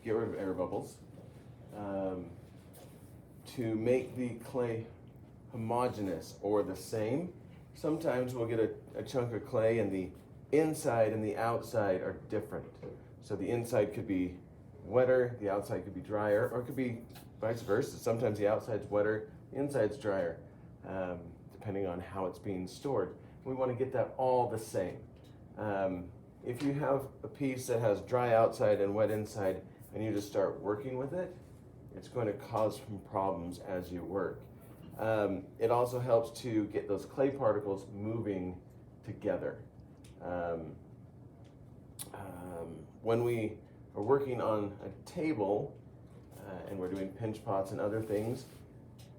get rid of air bubbles, to make the clay homogeneous or the same. Sometimes we'll get a chunk of clay and the inside and the outside are different. So the inside could be wetter, the outside could be drier, or it could be vice versa. Sometimes the outside's wetter, the inside's drier, depending on how it's being stored. We want to get that all the same. If you have a piece that has dry outside and wet inside and you just start working with it, it's going to cause some problems as you work. It also helps to get those clay particles moving together. When we are working on a table and we're doing pinch pots and other things,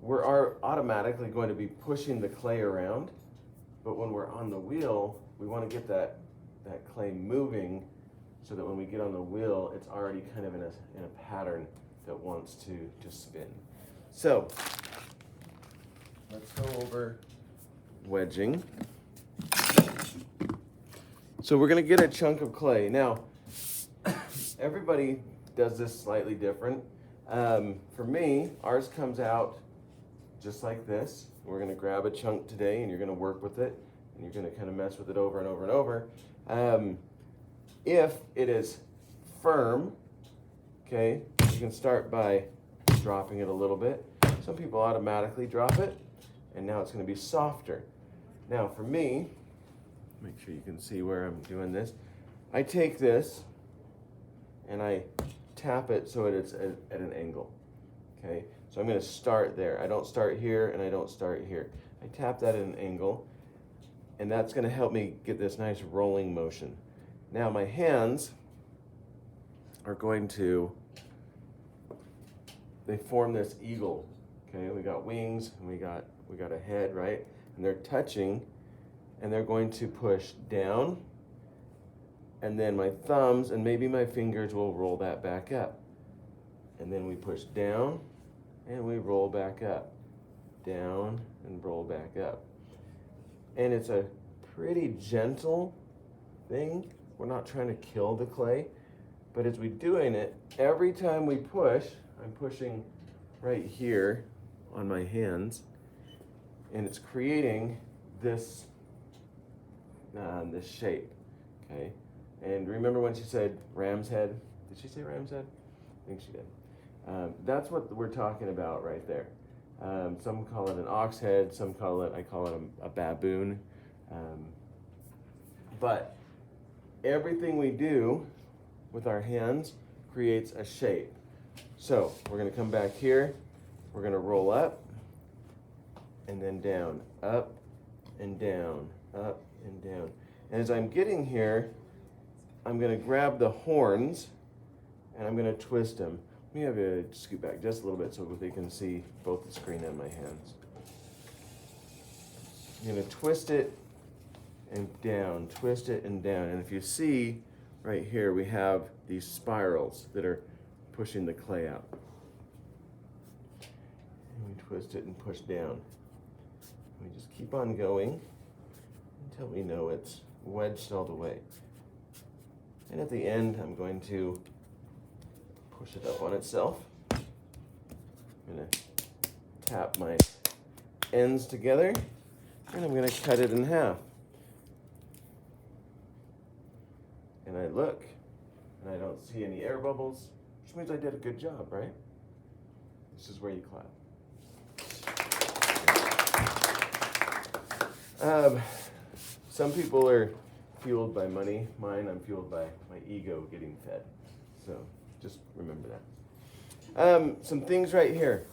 we're automatically going to be pushing the clay around. But when we're on the wheel, we want to get that clay moving so that when we get on the wheel, it's already kind of in a pattern that wants to spin. So let's go over wedging. So we're going to get a chunk of clay. Now, everybody does this slightly different. For me, ours comes out just like this. We're going to grab a chunk today and you're going to work with it and you're going to kind of mess with it over and over and over. If it is firm, okay, you can start by dropping it a little bit. Some people automatically drop it and now it's going to be softer. Now for me, make sure you can see where I'm doing this. I take this and I tap it so it's at an angle, okay? So I'm going to start there. I don't start here and I don't start here. I tap that at an angle and that's going to help me get this nice rolling motion. Now my hands are going to, they form this eagle, okay? We got wings and we got a head, right? And they're touching and they're going to push down and then my thumbs and maybe my fingers will roll that back up. And then we push down and we roll back up, down and roll back up. And it's a pretty gentle thing. We're not trying to kill the clay, but as we're doing it, every time we push, I'm pushing right here on my hands, and it's creating this this shape, okay? And remember when she said ram's head? Did she say ram's head? I think she did. That's what we're talking about right there. Some call it an ox head, some call it, I call it a baboon. But everything we do with our hands creates a shape. So we're going to come back here, we're going to roll up and then down, up and down, up and down. And as I'm getting here, I'm going to grab the horns and I'm going to twist them. Let me have you scoot back just a little bit so they can see both the screen and my hands. I'm going to twist it and down, twist it and down. And if you see right here, we have these spirals that are pushing the clay out. And we twist it and push down. We just keep on going until we know it's wedged all the way. And at the end, I'm going to push it up on itself. I'm going to tap my ends together, and I'm going to cut it in half. And I look, and I don't see any air bubbles, which means I did a good job, right? This is where you clap. Some people are fueled by money. Mine, I'm fueled by my ego getting fed. So just remember that. Some things right here.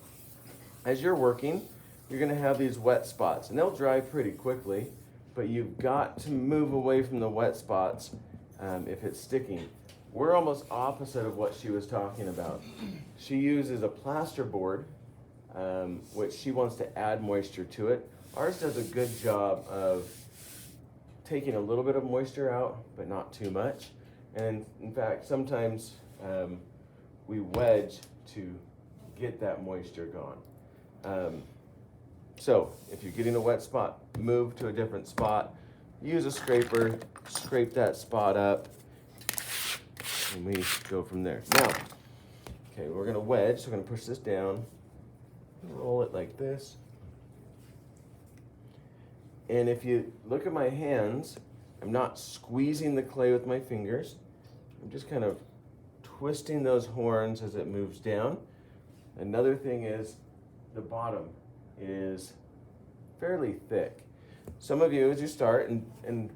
As you're working, you're going to have these wet spots, and they'll dry pretty quickly, but you've got to move away from the wet spots if it's sticking. We're almost opposite of what she was talking about. She uses a plaster board, which she wants to add moisture to it. Ours does a good job of taking a little bit of moisture out, but not too much. And in fact, sometimes we wedge to get that moisture gone. So if you're getting a wet spot, move to a different spot. Use a scraper, scrape that spot up, and we go from there. Now, Okay, we're going to wedge, so we're going to push this down, roll it like this. And if you look at my hands, I'm not squeezing the clay with my fingers. I'm just kind of twisting those horns as it moves down. Another thing is the bottom is fairly thick. Some of you, as you start, and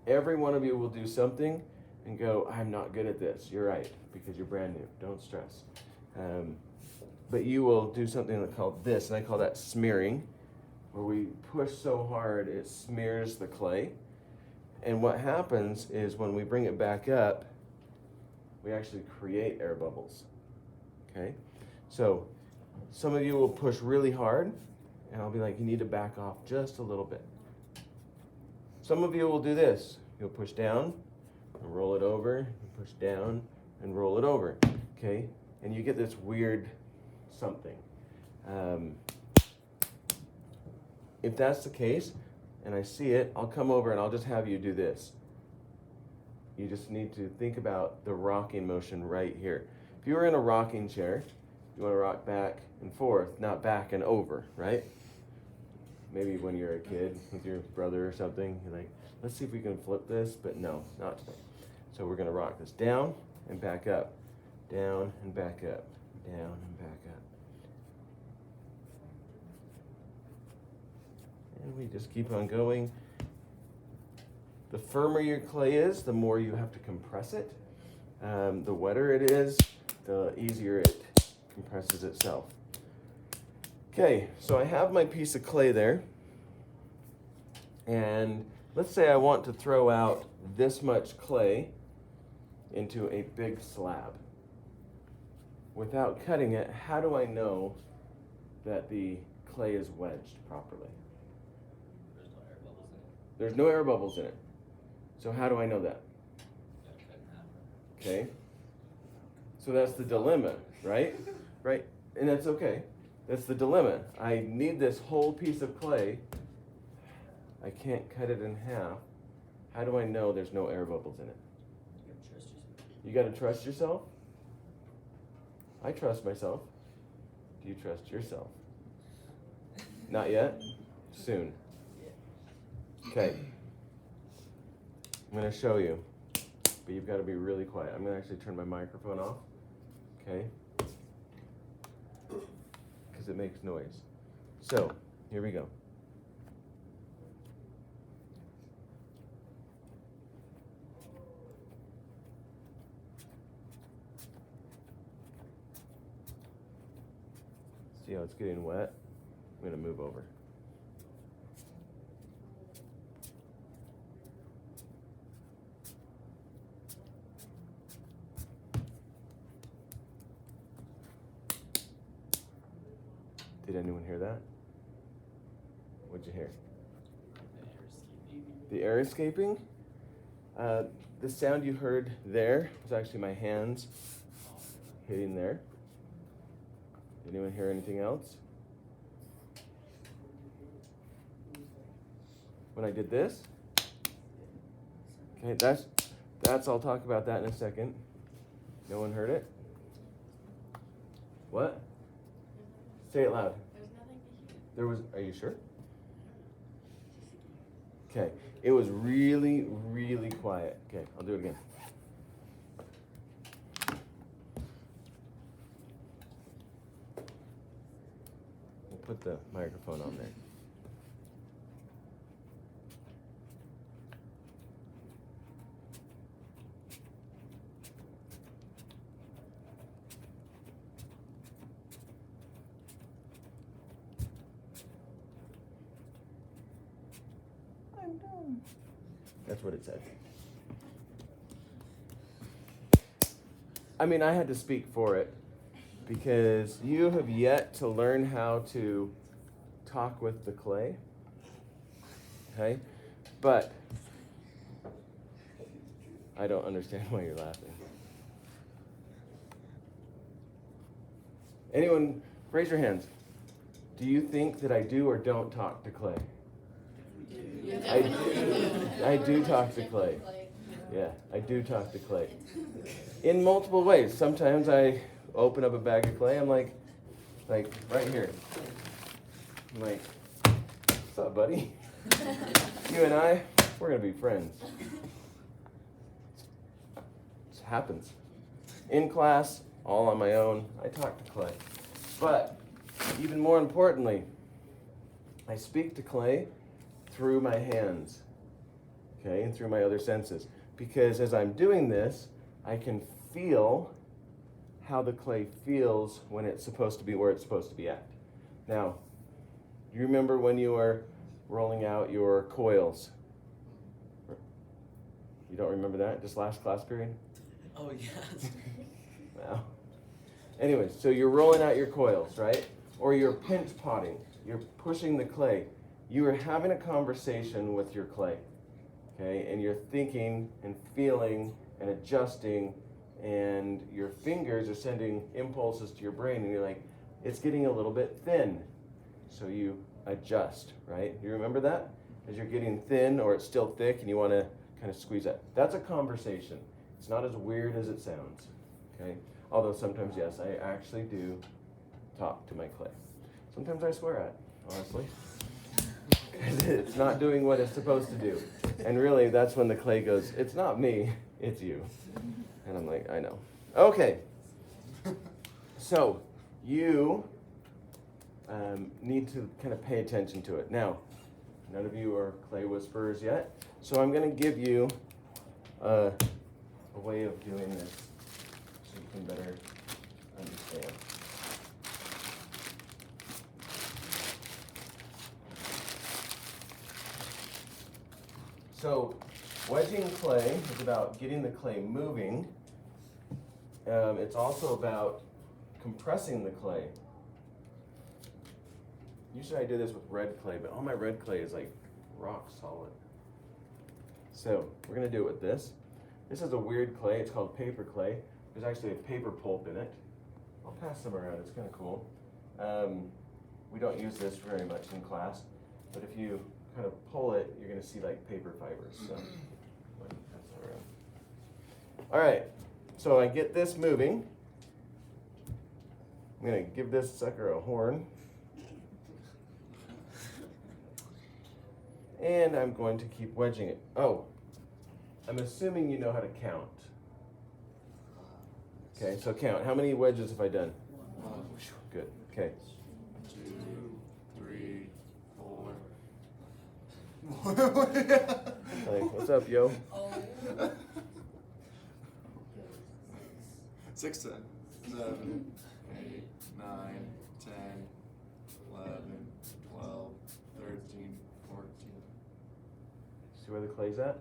every one of you will do something and go, I'm not good at this. You're right, because you're brand new. Don't stress. But you will do something called this, and I call that smearing, where we push so hard it smears the clay. And what happens is when we bring it back up, we actually create air bubbles. Okay? So some of you will push really hard, and I'll be like, you need to back off just a little bit. Some of you will do this. You'll push down and roll it over, and push down and roll it over. Okay? And you get this weird something. If that's the case, and I see it, I'll come over and I'll just have you do this. You just need to think about the rocking motion right here. If you were in a rocking chair, you want to rock back and forth, not back and over, right? Maybe when you're a kid with your brother or something, you're like, let's see if we can flip this, but no, not today. So we're going to rock this down and back up, down and back up, down and back up. And we just keep on going. The firmer your clay is, the more you have to compress it. The wetter it is, the easier it compresses itself. Okay, so I have my piece of clay there. And let's say I want to throw out this much clay into a big slab. Without cutting it, how do I know that the clay is wedged properly? There's no air bubbles in it. So how do I know that? Okay. So that's the dilemma, right? Right? And that's okay. That's the dilemma. I need this whole piece of clay. I can't cut it in half. How do I know there's no air bubbles in it? You got to trust yourself. I trust myself. Do you trust yourself? Not yet? Soon. Okay. I'm going to show you, but you've got to be really quiet. I'm going to actually turn my microphone off, okay? Because it makes noise. So, here we go. See how it's getting wet? I'm going to move over. Did anyone hear that? What'd you hear? The air escaping? The sound you heard there was actually my hands hitting there. Did anyone hear anything else? When I did this? Okay, that's I'll talk about that in a second. No one heard it? What? Say it loud. There's nothing to hear. There was, are you sure? Okay, it was really, really quiet. Okay, I'll do it again. We'll put the microphone on there. I'm done. That's what it said. I mean, I had to speak for it because you have yet to learn how to talk with the clay. Okay? But I don't understand why you're laughing. Anyone, raise your hands. Do you think that I do or don't talk to clay? I do talk to clay. Yeah, I do talk to clay. In multiple ways. Sometimes I open up a bag of clay. I'm like right here. I'm like, what's up, buddy? You and I, we're gonna be friends. It happens. In class, all on my own, I talk to clay. But even more importantly, I speak to clay through my hands, okay, and through my other senses. Because as I'm doing this, I can feel how the clay feels when it's supposed to be where it's supposed to be at. Now, you remember when you were rolling out your coils? You don't remember that? Just last class period? Oh, yes. Well, anyway, so you're rolling out your coils, right? Or you're pinch potting. You're pushing the clay. You are having a conversation with your clay, okay? And you're thinking and feeling and adjusting, and your fingers are sending impulses to your brain, and you're like, it's getting a little bit thin. So you adjust, right? You remember that? As you're getting thin or it's still thick and you want to kind of squeeze that. That's a conversation. It's not as weird as it sounds, okay? Although sometimes, yes, I actually do talk to my clay. Sometimes I swear at it, honestly. It's not doing what it's supposed to do. And really, that's when the clay goes, it's not me, it's you. And I'm like, I know. Okay. So, you need to kind of pay attention to it. Now, none of you are clay whisperers yet, so I'm going to give you a way of doing this so you can better understand. So, wedging clay is about getting the clay moving. It's also about compressing the clay. Usually I do this with red clay, but all my red clay is like rock solid. So, we're going to do it with this. This is a weird clay. It's called paper clay. There's actually a paper pulp in it. I'll pass some around. It's kind of cool. We don't use this very much in class, but if you kind of pull it, you're going to see like paper fibers. So, pass that around. All right. So I get this moving. I'm going to give this sucker a horn. And I'm going to keep wedging it. Oh, I'm assuming you know how to count. Okay, so count. How many wedges have I done? Good. Okay. 2, 3, 4. Hey, what's up, yo? 6, 7, 8, 9, 10, 11, 12, 13, 14. See where the clay's at?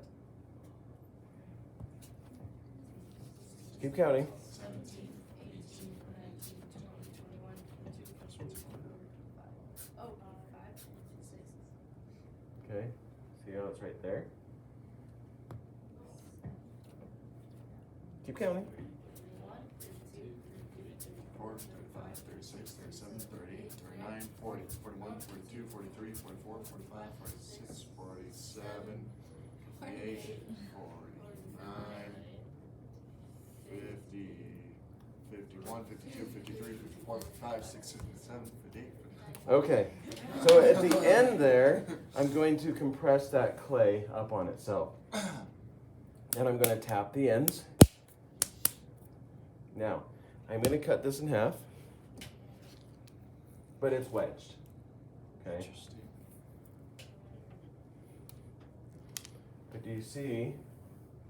Keep counting. 17, 18, 19, 20, 21, 22, 23, 5, 6. Okay. See how it's right there? Keep counting. 34, 35, 36, 37, 38, 39, 40, 41, 42, 43, 44, 45, 46, 47, 48, 49, 50, 51, 52, 53, 54, 55, 56, 57, 58. Okay. So at the end there, I'm going to compress that clay up on itself. And I'm going to tap the ends. Now, I'm going to cut this in half, but it's wedged. Okay. Interesting. But do you see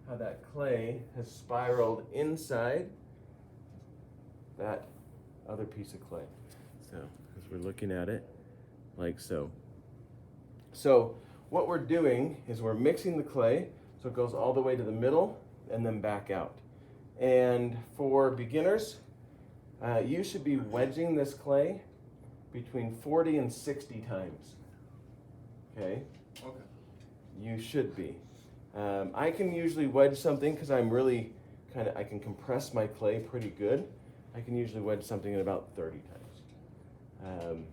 how that clay has spiraled inside that other piece of clay? So, as we're looking at it, like so. So, what we're doing is we're mixing the clay so it goes all the way to the middle and then back out. And for beginners, you should be wedging this clay between 40 and 60 times. Okay? Okay. You should be. I can usually wedge something because I'm really I can compress my clay pretty good. I can usually wedge something in about 30 times.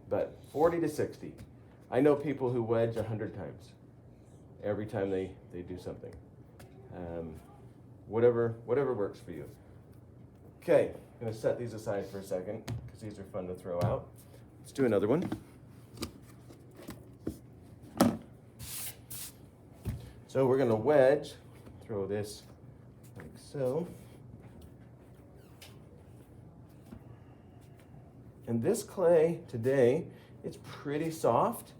But 40 to 60. I know people who wedge 100 times every time they do something. Whatever works for you. Okay, I'm gonna set these aside for a second because these are fun to throw out. Let's do another one. So we're gonna wedge, throw this like so. And this clay today, it's pretty soft,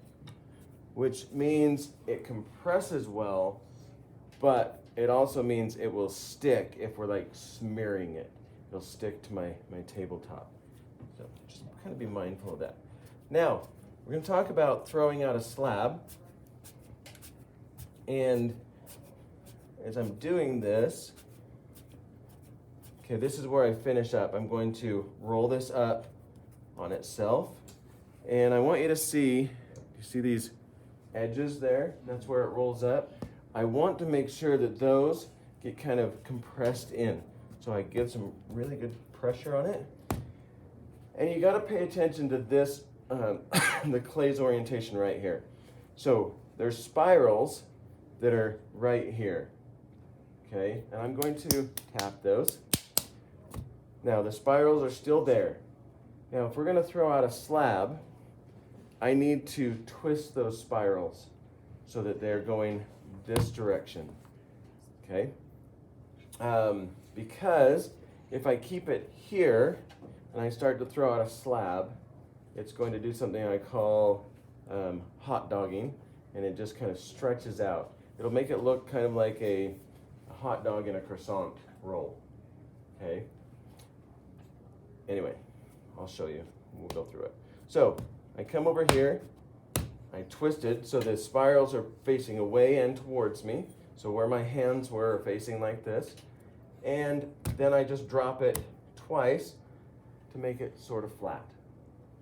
which means it compresses well, but it also means it will stick if we're like smearing it. It'll stick to my tabletop. So just kind of be mindful of that. Now, we're gonna talk about throwing out a slab. And as I'm doing this, okay, this is where I finish up. I'm going to roll this up on itself. And I want you to see, you see these edges there? That's where it rolls up. I want to make sure that those get kind of compressed in. So I give some really good pressure on it. And you gotta pay attention to this, the clay's orientation right here. So there's spirals that are right here, okay? And I'm going to tap those. Now the spirals are still there. Now if we're gonna throw out a slab, I need to twist those spirals so that they're going this direction, okay? Because if I keep it here and I start to throw out a slab, it's going to do something I call hot dogging, and it just kind of stretches out. It'll make it look kind of like a hot dog in a croissant roll, okay? Anyway, I'll show you. We'll go through it. So I come over here, I twist it so the spirals are facing away and towards me. So where my hands were are facing like this. And then I just drop it twice to make it sort of flat,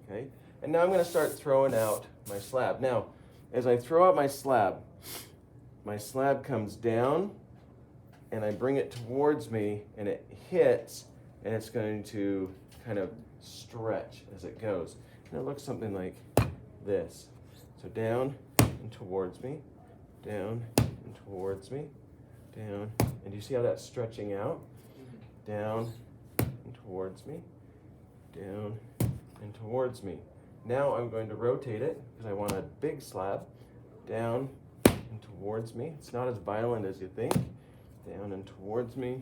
okay? And now I'm gonna start throwing out my slab. Now, as I throw out my slab comes down and I bring it towards me and it hits and it's going to kind of stretch as it goes. And it looks something like this. So down and towards me, down and towards me, down. And do you see how that's stretching out? Down and towards me, down and towards me. Now I'm going to rotate it because I want a big slab. Down and towards me. It's not as violent as you think. Down and towards me.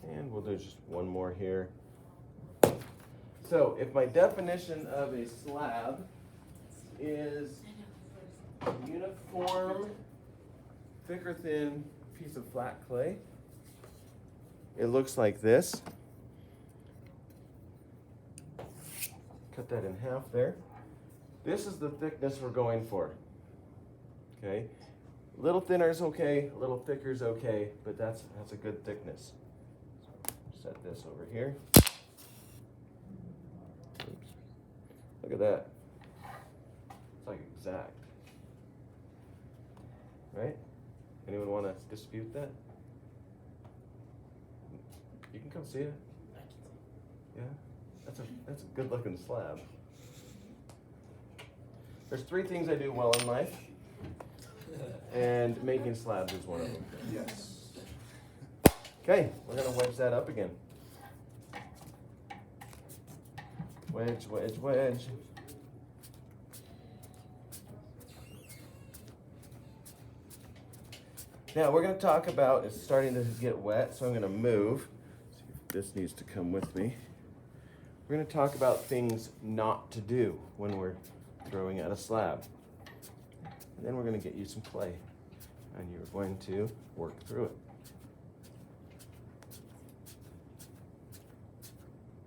And we'll do just one more here. So if my definition of a slab is a uniform, thick or thin piece of flat clay, it looks like this. Cut that in half there. This is the thickness we're going for. Okay, a little thinner is okay, a little thicker is okay, but that's a good thickness. So set this over here. Oops. Look at that. It's like exact. Right? Anyone want to dispute that? You can come see it. Yeah, that's a good looking slab. There's 3 things I do well in life, and making slabs is one of them. Yes. Okay, we're gonna wedge that up again. Wedge, wedge, wedge. Now we're gonna talk about, it's starting to get wet, so I'm gonna move. See if this needs to come with me. We're gonna talk about things not to do when we're throwing out a slab. And then we're gonna get you some clay, and you're going to work through it.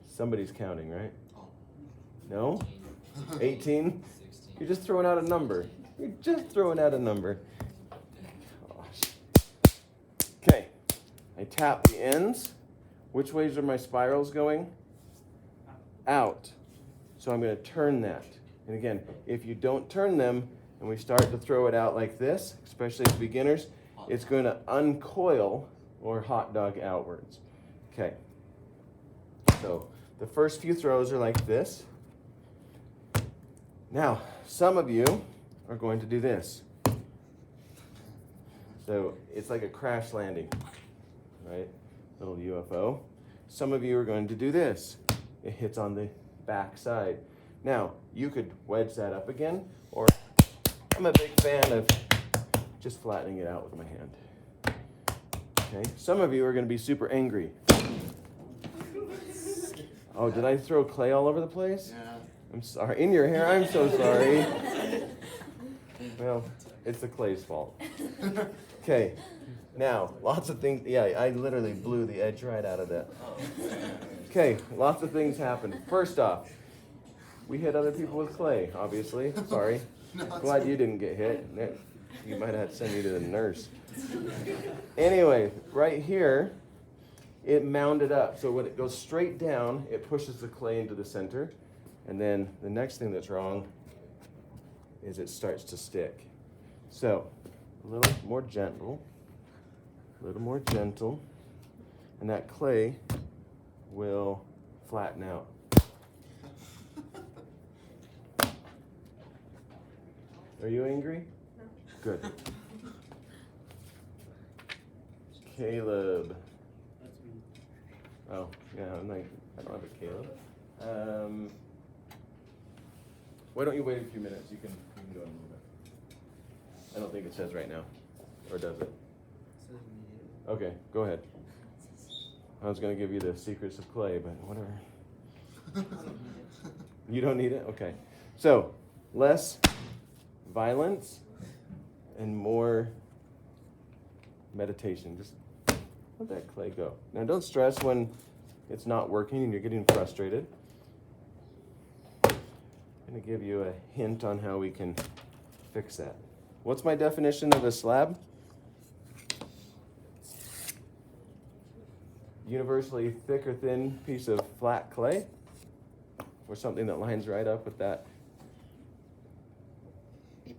Somebody's counting, right? No? 18? You're just throwing out a number. You're just throwing out a number. Gosh. Okay, I tap the ends. Which ways are my spirals going? Out. So I'm going to turn that. And again, if you don't turn them and we start to throw it out like this, especially as beginners, it's going to uncoil or hot dog outwards. Okay. So the first few throws are like this. Now, some of you are going to do this. So it's like a crash landing, right? Little UFO. Some of you are going to do this. It hits on the back side. Now, you could wedge that up again, or I'm a big fan of just flattening it out with my hand. Okay, some of you are going to be super angry. Oh, did I throw clay all over the place? Yeah. I'm sorry. In your hair, I'm so sorry. Well, it's the clay's fault. Okay, now, lots of things. Yeah, I literally blew the edge right out of that. Okay, lots of things happen. First off, we hit other people with clay, obviously. Sorry. Glad you didn't get hit. You might have to send you to the nurse. Anyway, right here, it mounded up. So when it goes straight down, it pushes the clay into the center. And then the next thing that's wrong is it starts to stick. So a little more gentle, and that clay will flatten out. Are you angry? No. Good. Caleb. Oh, yeah, I don't have a Caleb. Why don't you wait a few minutes? You can go in a little bit. I don't think it says right now. Or does it? Okay, go ahead. I was going to give you the secrets of clay, but whatever. You don't need it? Okay. So, less violence and more meditation. Just let that clay go. Now, don't stress when it's not working and you're getting frustrated. I'm going to give you a hint on how we can fix that. What's my definition of a slab? Universally thick or thin piece of flat clay, or something that lines right up with that.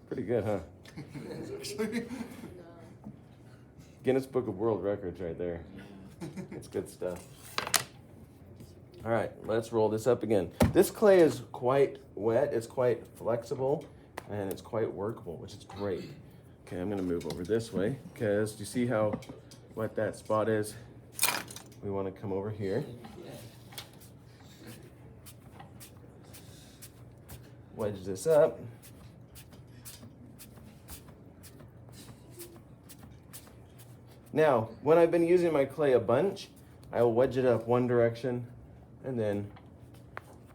Pretty good, huh? Guinness Book of World Records right there. It's good stuff. All right, let's roll this up again. This clay is quite wet, it's quite flexible, and it's quite workable, which is great. Okay, I'm gonna move over this way, because do you see how wet that spot is? We wanna come over here. Wedge this up. Now, when I've been using my clay a bunch, I'll wedge it up one direction, and then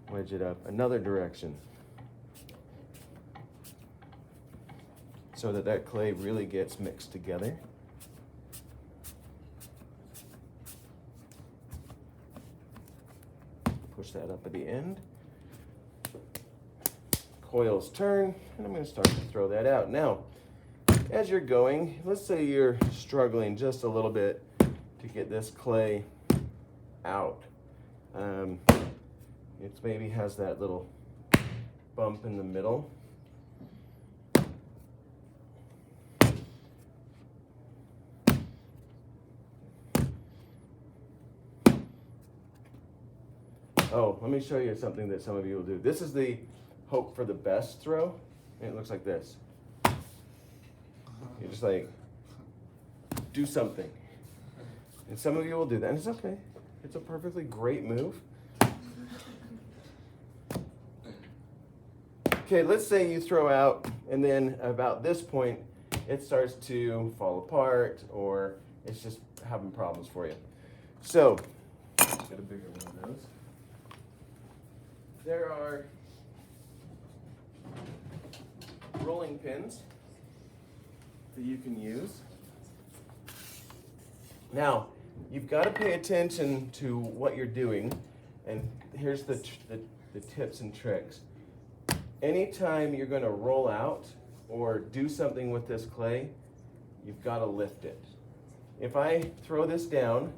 wedge it up another direction, so that that clay really gets mixed together. Push that up at the end. Coils turn, and I'm going to start to throw that out. Now, as you're going, let's say you're struggling just a little bit to get this clay out. It maybe has that little bump in the middle. Oh, let me show you something that some of you will do. This is the hope for the best throw, and it looks like this. You just like do something. And some of you will do that, and it's okay. It's a perfectly great move. Okay, let's say you throw out, and then about this point, it starts to fall apart, or it's just having problems for you. So, let's get a bigger one of those. There are rolling pins that you can use. Now, you've got to pay attention to what you're doing, and here's the tips and tricks. Anytime you're going to roll out or do something with this clay, you've got to lift it. If I throw this down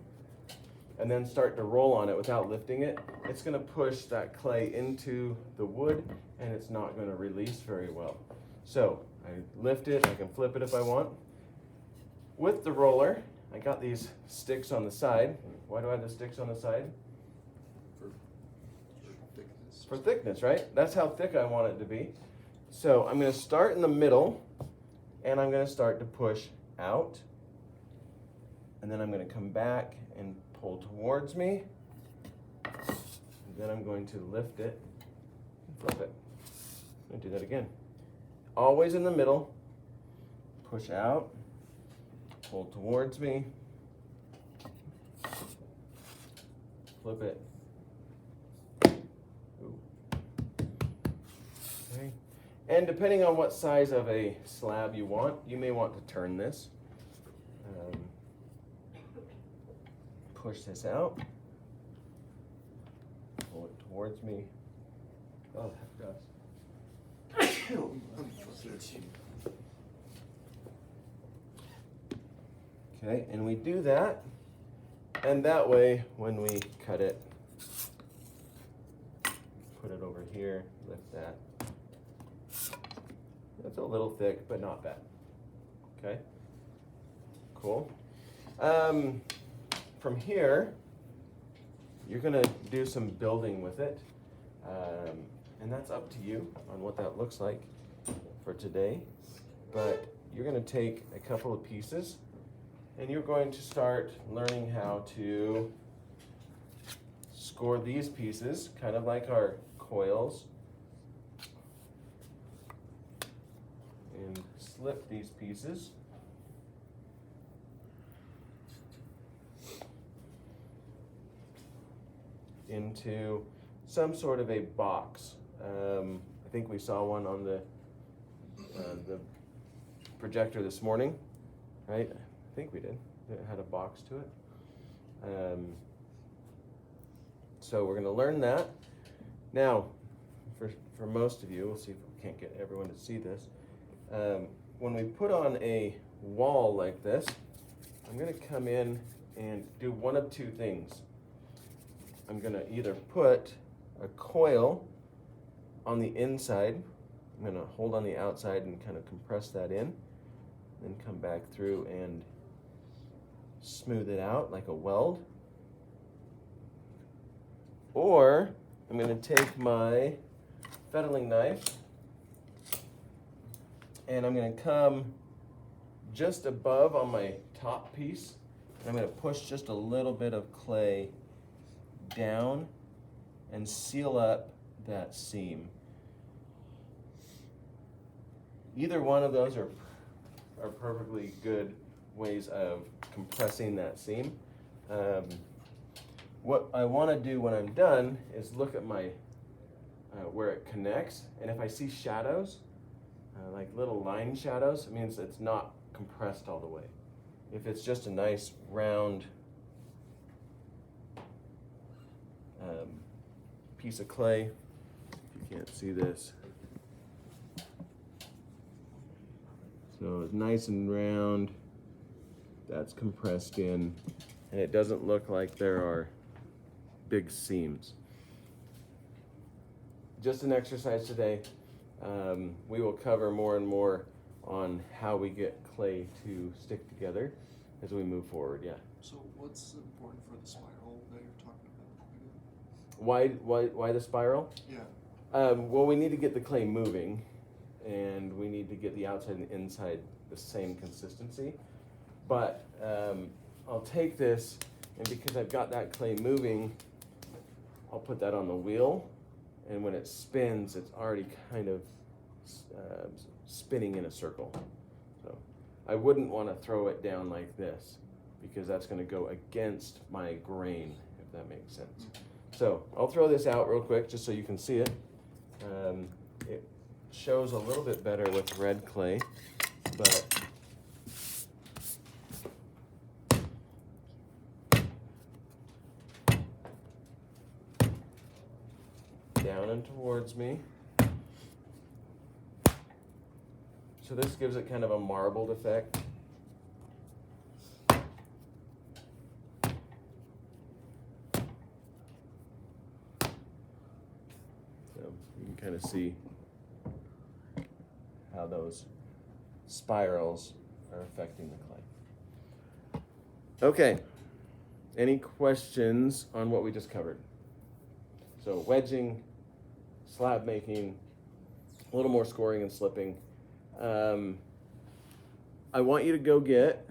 and then start to roll on it without lifting it, it's going to push that clay into the wood, and it's not going to release very well. So I lift it, I can flip it if I want. With the roller, I got these sticks on the side. Why do I have the sticks on the side? For thickness, right? That's how thick I want it to be. So I'm going to start in the middle, and I'm going to start to push out and then I'm going to come back and pull towards me. And then I'm going to lift it and flip it. I'm going to do that again. Always in the middle. Push out, pull towards me, flip it. Ooh. Okay. And depending on what size of a slab you want, you may want to turn this. Push this out, pull it towards me. Oh, that does. Okay, and we do that, and that way when we cut it, put it over here, lift that. It's a little thick, but not bad. Okay, cool. From here, you're gonna do some building with it, and that's up to you on what that looks like for today. But you're gonna take a couple of pieces, and you're going to start learning how to score these pieces, kind of like our coils, and slip these pieces. Into some sort of a box. I think we saw one on the projector this morning, right? I think we did. It had a box to it. So we're going to learn that. Now, for most of you, we'll see if we can't get everyone to see this. When we put on a wall like this, I'm going to come in and do one of two things. I'm going to either put a coil on the inside. I'm going to hold on the outside and kind of compress that in, then come back through and smooth it out like a weld. Or I'm going to take my fettling knife and I'm going to come just above on my top piece. And I'm going to push just a little bit of clay down and seal up that seam. Either one of those are perfectly good ways of compressing that seam. What I want to do when I'm done is look at my where it connects, and if I see shadows, like little line shadows, it means it's not compressed all the way. If it's just a nice round piece of clay, if you can't see this, so it's nice and round, that's compressed in, and it doesn't look like there are big seams. Just an exercise today. We will cover more and more on how we get clay to stick together as we move forward. Yeah. So what's important for the spiral that you're talking about? Why the spiral? Yeah. Well, we need to get the clay moving, and we need to get the outside and the inside the same consistency. But I'll take this, and because I've got that clay moving, I'll put that on the wheel, and when it spins, it's already kind of spinning in a circle. So I wouldn't want to throw it down like this, because that's going to go against my grain, if that makes sense. So I'll throw this out real quick just so you can see it. It shows a little bit better with red clay, but down and towards me. So this gives it kind of a marbled effect. So you can kind of see how those spirals are affecting the clay. Okay, any questions on what we just covered? So wedging, slab making, a little more scoring and slipping. I want you to go get